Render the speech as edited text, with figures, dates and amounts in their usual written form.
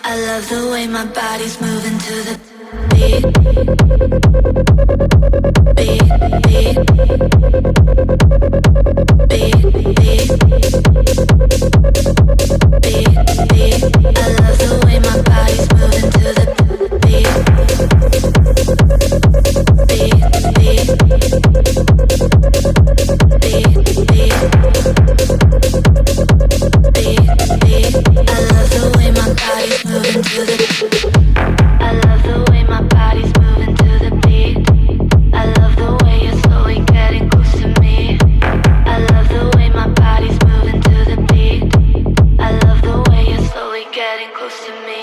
I love the way my body's moving to the beat. Beat, beat. Beat, beat. Beat, beat. I love the way my body's moving to the beat. Beat, beat. Beat, beat. Beat, beat. I love the way my body's moving to the I love the way my body's moving to the beat. I love the way you're slowly getting close to me. I love the way my body's moving to the beat. I love the way you're slowly getting close to me.